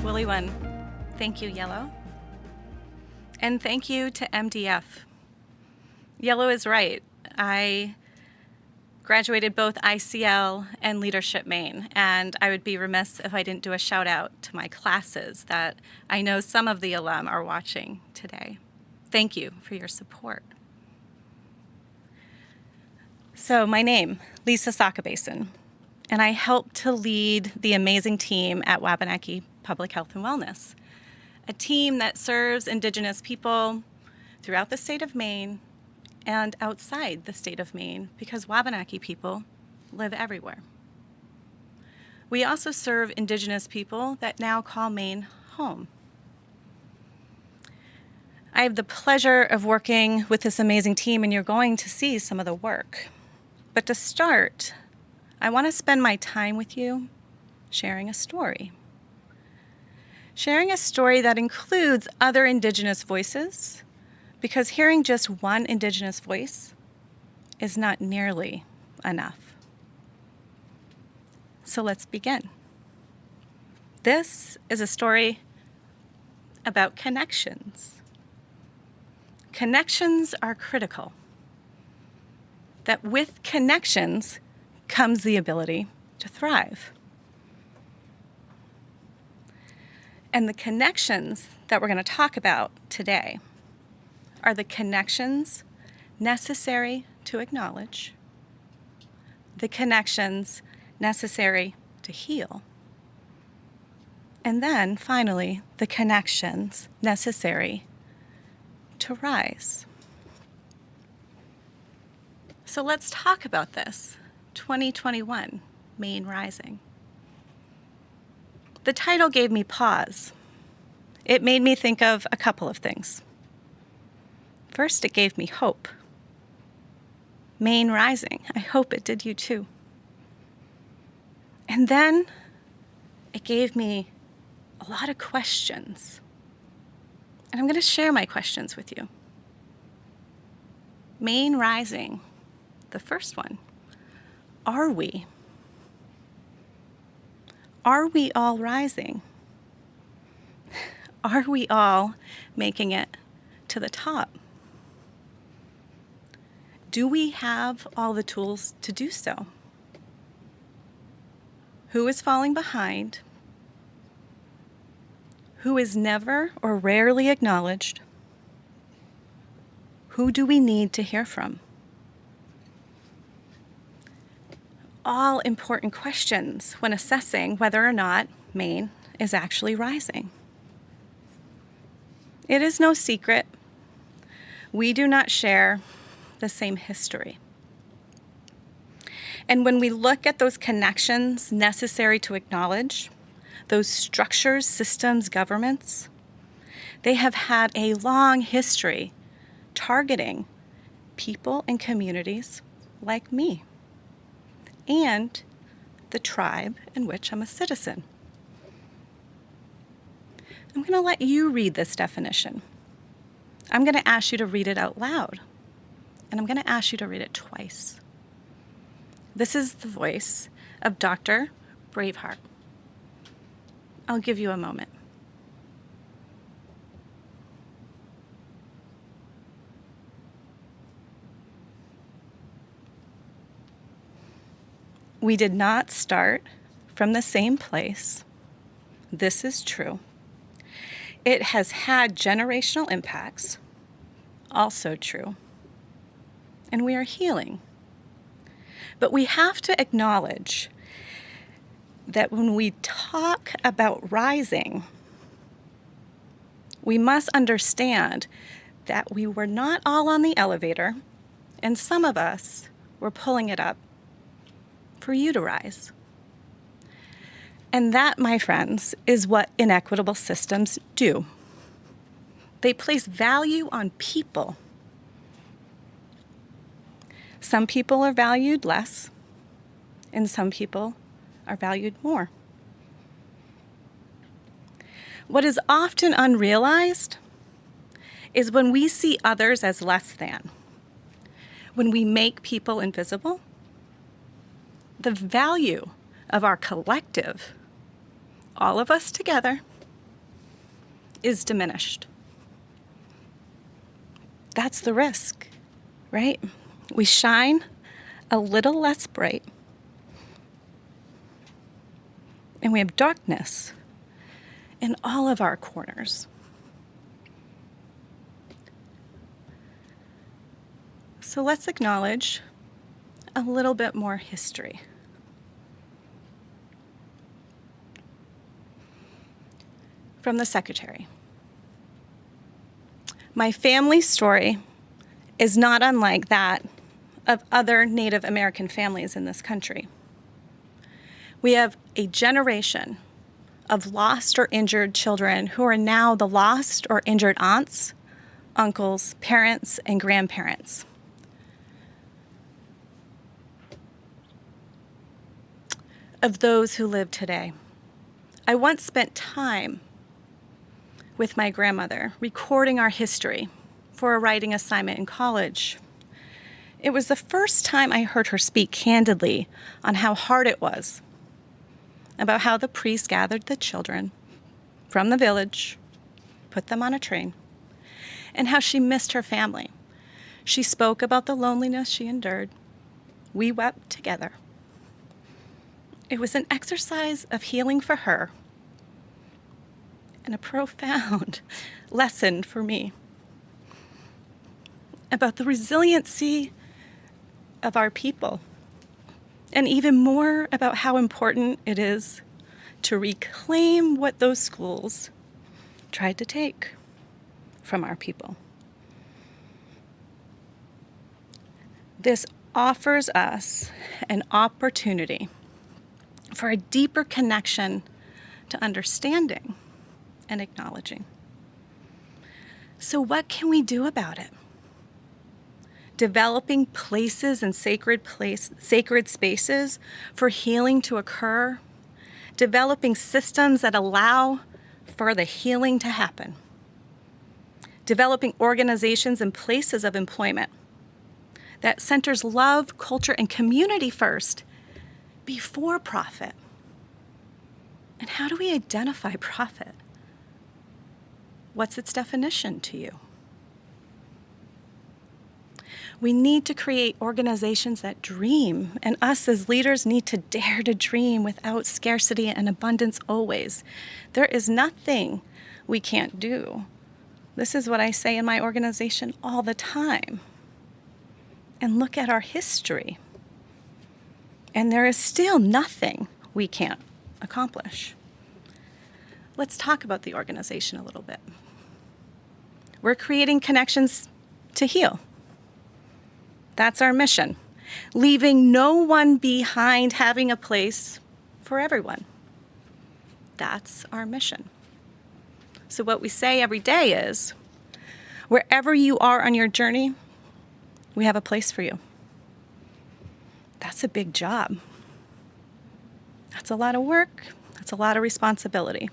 Willie One, thank you, Yellow. And thank you to MDF. Yellow is right. I graduated both ICL and Leadership Maine, and I would be remiss if I didn't do a shout out to my classes that I know some of the alum are watching today. Thank you for your support. So my name, Lisa Sockabasin, and I help to lead the amazing team at Wabanaki Public Health and Wellness, a team that serves Indigenous people throughout the state of Maine and outside the state of Maine, because Wabanaki people live everywhere. We also serve Indigenous people that now call Maine home. I have the pleasure of working with this amazing team, and you're going to see some of the work. But to start, I want to spend my time with you sharing a story. Sharing a story that includes other Indigenous voices, because hearing just one Indigenous voice is not nearly enough. So let's begin. This is a story about connections. Connections are critical. That with connections comes the ability to thrive. And the connections that we're going to talk about today are the connections necessary to acknowledge, the connections necessary to heal, and then finally, the connections necessary to rise. So let's talk about this. 2021, Maine Rising. The title gave me pause. It made me think of a couple of things. First, it gave me hope. Maine Rising. I hope it did you too. And then it gave me a lot of questions. And I'm going to share my questions with you. Maine Rising. The first one. Are we? Are we all rising? Are we all making it to the top? Do we have all the tools to do so? Who is falling behind? Who is never or rarely acknowledged? Who do we need to hear from? All important questions when assessing whether or not Maine is actually rising. It is no secret, we do not share the same history. And when we look at those connections necessary to acknowledge, those structures, systems, governments, they have had a long history targeting people and communities like me and the tribe in which I'm a citizen. I'm going to let you read this definition. I'm going to ask you to read it out loud, and I'm going to ask you to read it twice. This is the voice of Dr. Braveheart. I'll give you a moment. We did not start from the same place. This is true. It has had generational impacts, also true. And we are healing. But we have to acknowledge that when we talk about rising, we must understand that we were not all on the elevator, and some of us were pulling it up for you to rise. And that, my friends, is what inequitable systems do. They place value on people. Some people are valued less, and some people are valued more. What is often unrealized is when we see others as less than. when we make people invisible, the value of our collective, all of us together, is diminished. That's the risk, right? We shine a little less bright, and we have darkness in all of our corners. So let's acknowledge a little bit more history. From the secretary. My family's story is not unlike that of other Native American families in this country. We have a generation of lost or injured children who are now the lost or injured aunts, uncles, parents, and grandparents. Of those who live today. I once spent time with my grandmother recording our history for a writing assignment in college. It was the first time I heard her speak candidly on how hard it was, about how the priest gathered the children from the village, put them on a train, and how she missed her family. She spoke about the loneliness she endured. We wept together. It was an exercise of healing for her and a profound lesson for me about the resiliency of our people, and even more about how important it is to reclaim what those schools tried to take from our people. This offers us an opportunity for a deeper connection to understanding and acknowledging. So what can we do about it? Developing places and sacred spaces for healing to occur, developing systems that allow for the healing to happen, developing organizations and places of employment that centers love, culture, and community first before profit. And how do we identify profit? What's its definition to you? We need to create organizations that dream, and us as leaders need to dare to dream without scarcity and abundance always. There is nothing we can't do. This is what I say in my organization all the time. And look at our history. And there is still nothing we can't accomplish. Let's talk about the organization a little bit. We're creating connections to heal. That's our mission. Leaving no one behind, having a place for everyone. That's our mission. So what we say every day is, wherever you are on your journey, we have a place for you. That's a big job. That's a lot of work. That's a lot of responsibility.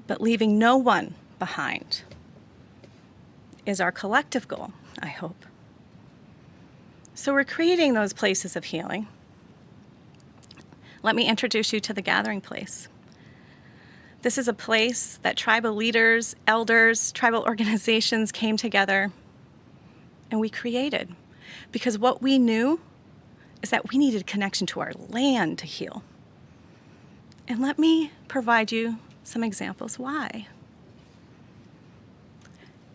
But leaving no one behind is our collective goal, I hope. So we're creating those places of healing. Let me introduce you to the Gathering Place. This is a place that tribal leaders, elders, tribal organizations came together and we created, because what we knew is that we needed a connection to our land to heal. And let me provide you some examples why.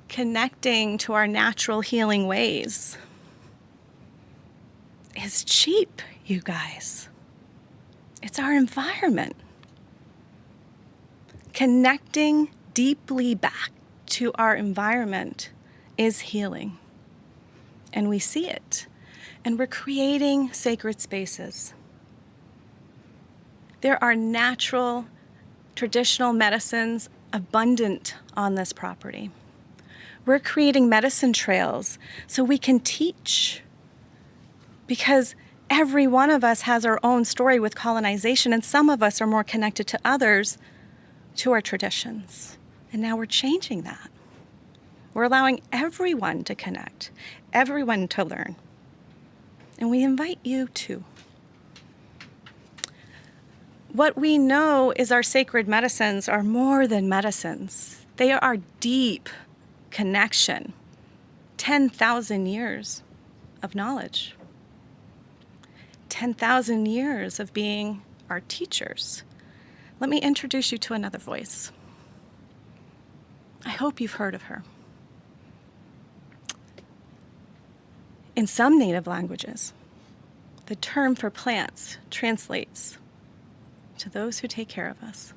Connecting to our natural healing ways is cheap, you guys. It's our environment. Connecting deeply back to our environment is healing. And we see it. And we're creating sacred spaces. There are natural, traditional medicines abundant on this property. We're creating medicine trails so we can teach. Because every one of us has our own story with colonization, and some of us are more connected to others, to our traditions. And now we're changing that. We're allowing everyone to connect, everyone to learn. And we invite you to. What we know is our sacred medicines are more than medicines. They are our deep connection, 10,000 years of knowledge, 10,000 years of being our teachers. Let me introduce you to another voice. I hope you've heard of her. In some native languages, the term for plants translates to those who take care of us.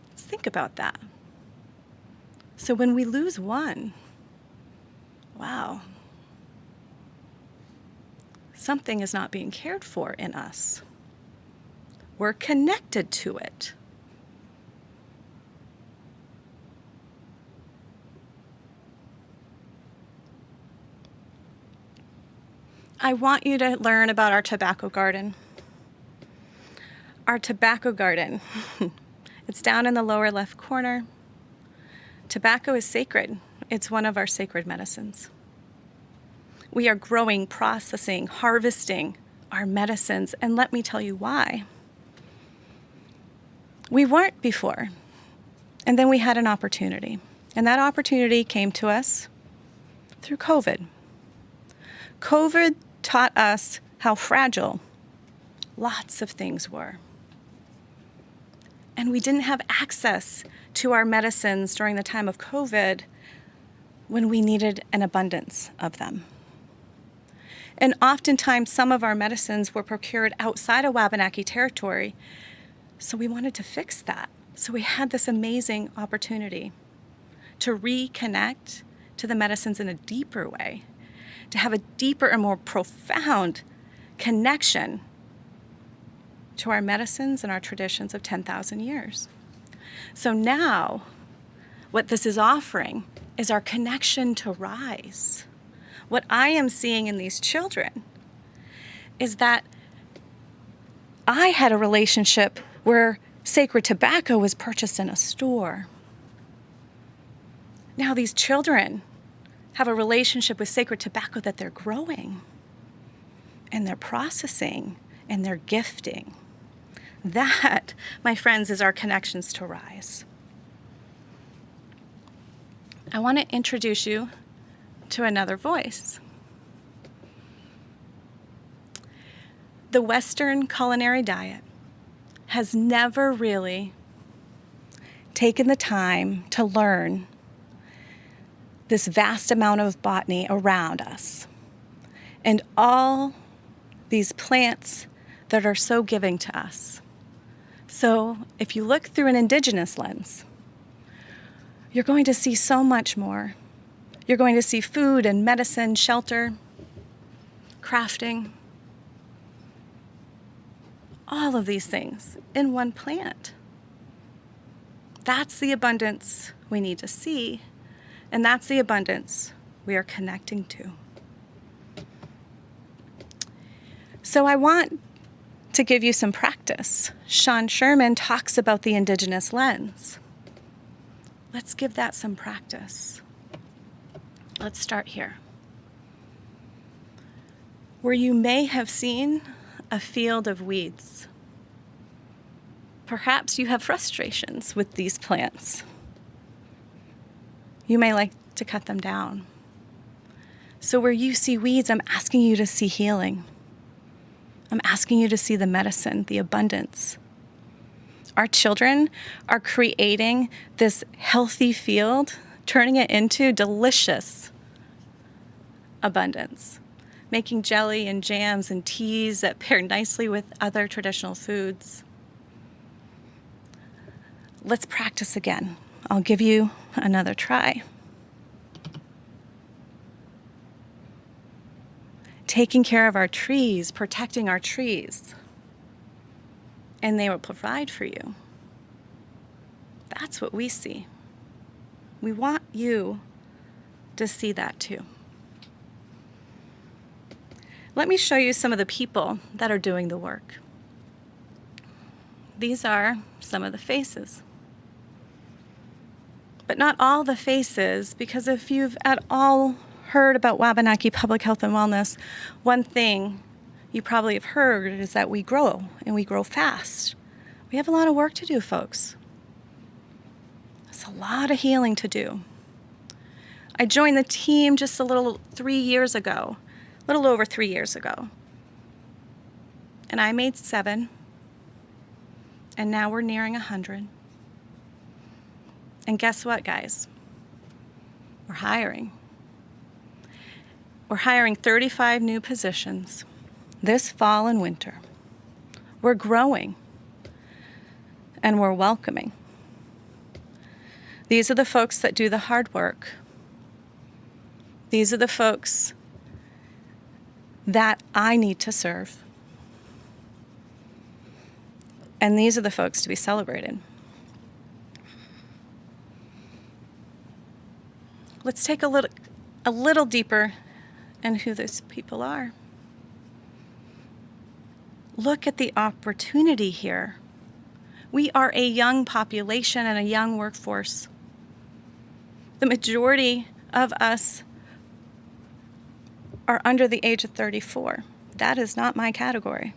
Let's think about that. So when we lose one, wow, something is not being cared for in us. We're connected to it. I want you to learn about our tobacco garden. Our tobacco garden, it's down in the lower left corner. Tobacco is sacred. It's one of our sacred medicines. We are growing, processing, harvesting our medicines, and let me tell you why. We weren't before, and then we had an opportunity, and that opportunity came to us through COVID. COVID taught us how fragile lots of things were. And we didn't have access to our medicines during the time of COVID when we needed an abundance of them. And oftentimes, some of our medicines were procured outside of Wabanaki territory, so we wanted to fix that. So we had this amazing opportunity to reconnect to the medicines in a deeper way, to have a deeper and more profound connection to our medicines and our traditions of 10,000 years. So now, what this is offering is our connection to rise. What I am seeing in these children is that I had a relationship where sacred tobacco was purchased in a store. Now these children have a relationship with sacred tobacco that they're growing, and they're processing, and they're gifting. That, my friends, is our connections to rise. I want to introduce you to another voice. The Western culinary diet has never really taken the time to learn this vast amount of botany around us and all these plants that are so giving to us. So if you look through an indigenous lens, you're going to see so much more. You're going to see food and medicine, shelter, crafting, all of these things in one plant. That's the abundance we need to see, and that's the abundance we are connecting to. So I want to give you some practice. Sean Sherman talks about the indigenous lens. Let's give that some practice. Let's start here. Where you may have seen a field of weeds, perhaps you have frustrations with these plants. You may like to cut them down. So where you see weeds, I'm asking you to see healing. I'm asking you to see the medicine, the abundance. Our children are creating this healthy field, turning it into delicious abundance, making jelly and jams and teas that pair nicely with other traditional foods. Let's practice again. I'll give you another try. Taking care of our trees, protecting our trees, and they will provide for you. That's what we see. We want you to see that too. Let me show you some of the people that are doing the work. These are some of the faces. But not all the faces, because if you've at all heard about Wabanaki Public Health and Wellness, one thing you probably have heard is that we grow, and we grow fast. We have a lot of work to do, folks. It's a lot of healing to do. I joined the team just a little over 3 years ago. And I made 7. And now we're nearing 100. And guess what, guys? We're hiring. We're hiring 35 new positions this fall and winter. We're growing. And we're welcoming. These are the folks that do the hard work. These are the folks that I need to serve. And these are the folks to be celebrated. Let's take a little deeper in who those people are. Look at the opportunity here. We are a young population and a young workforce. The majority of us are under the age of 34. That is not my category.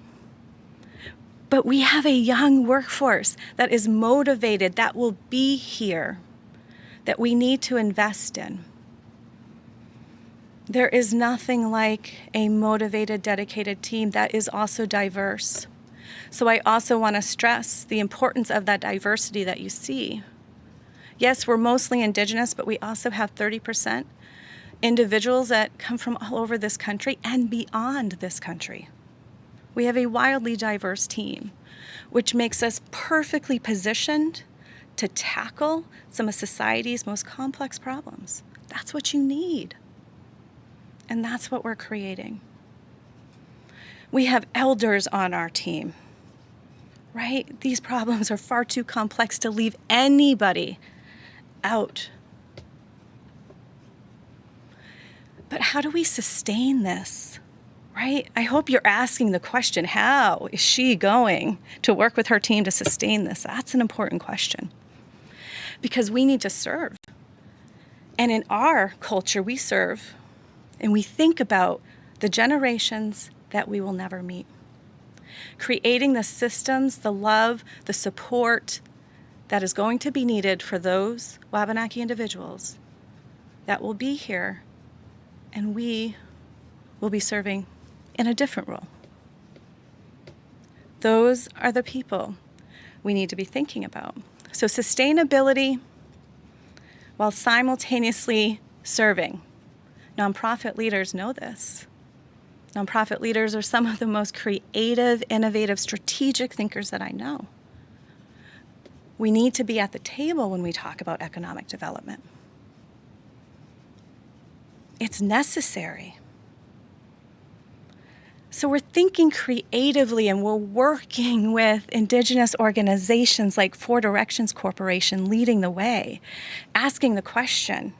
But we have a young workforce that is motivated, that will be here, that we need to invest in. There is nothing like a motivated, dedicated team that is also diverse. So I also want to stress the importance of that diversity that you see. Yes, we're mostly Indigenous, but we also have 30% individuals that come from all over this country and beyond this country. We have a wildly diverse team, which makes us perfectly positioned to tackle some of society's most complex problems. That's what you need. And that's what we're creating. We have elders on our team, right? These problems are far too complex to leave anybody out. But how do we sustain this, right? I hope you're asking the question, how is she going to work with her team to sustain this? That's an important question. Because we need to serve. And in our culture, we serve and we think about the generations that we will never meet. Creating the systems, the love, the support that is going to be needed for those Wabanaki individuals that will be here, and we will be serving in a different role. Those are the people we need to be thinking about. So sustainability while simultaneously serving. Nonprofit leaders know this. Nonprofit leaders are some of the most creative, innovative, strategic thinkers that I know. We need to be at the table when we talk about economic development. It's necessary. So we're thinking creatively and we're working with Indigenous organizations like Four Directions Corporation leading the way, asking the question,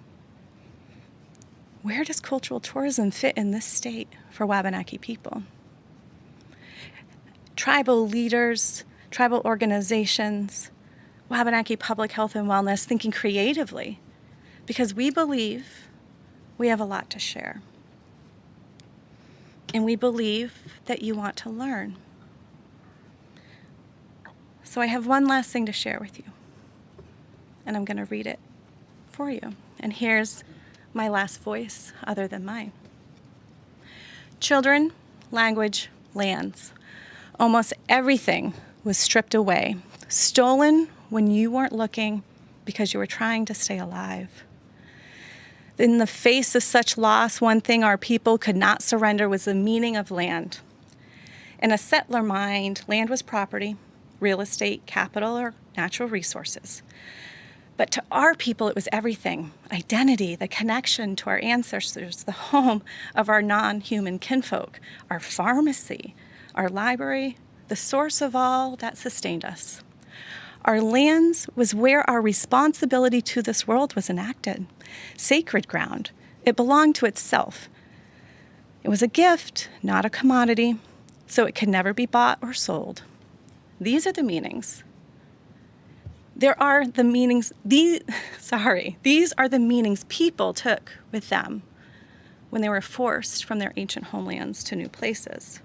where does cultural tourism fit in this state for Wabanaki people? Tribal leaders, tribal organizations, Wabanaki Public Health and Wellness thinking creatively because we believe we have a lot to share. And we believe that you want to learn. So I have one last thing to share with you. And I'm going to read it for you. And here's my last voice other than mine. Children, language, lands. Almost everything was stripped away, stolen when you weren't looking because you were trying to stay alive. In the face of such loss, one thing our people could not surrender was the meaning of land. In a settler mind, land was property, real estate, capital, or natural resources. But to our people, it was everything. Identity, the connection to our ancestors, the home of our non-human kinfolk, our pharmacy, our library, the source of all that sustained us. Our lands was where our responsibility to this world was enacted. Sacred ground. It belonged to itself. It was a gift, not a commodity, so it could never be bought or sold. These are the meanings. These are the meanings people took with them when they were forced from their ancient homelands to new places.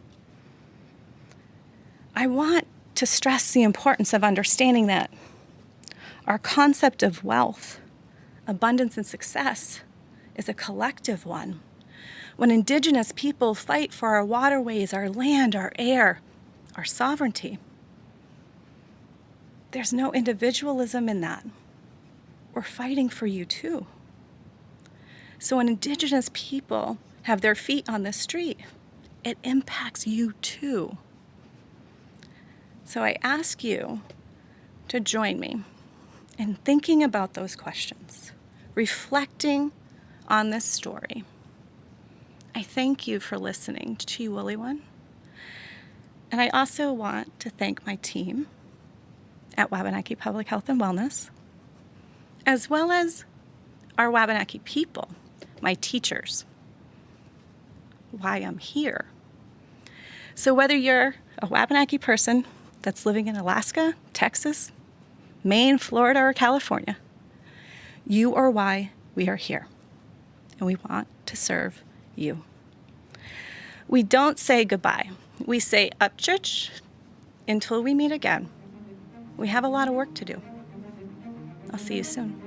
I want to stress the importance of understanding that our concept of wealth, abundance, and success is a collective one. When Indigenous people fight for our waterways, our land, our air, our sovereignty, there's no individualism in that. We're fighting for you too. So when Indigenous people have their feet on the street, it impacts you too. So I ask you to join me in thinking about those questions, reflecting on this story. I thank you for listening to Chi Woolly One. And I also want to thank my team at Wabanaki Public Health and Wellness, as well as our Wabanaki people, my teachers, why I'm here. So whether you're a Wabanaki person that's living in Alaska, Texas, Maine, Florida, or California, you are why we are here. And we want to serve you. We don't say goodbye. We say upchurch until we meet again. We have a lot of work to do. I'll see you soon.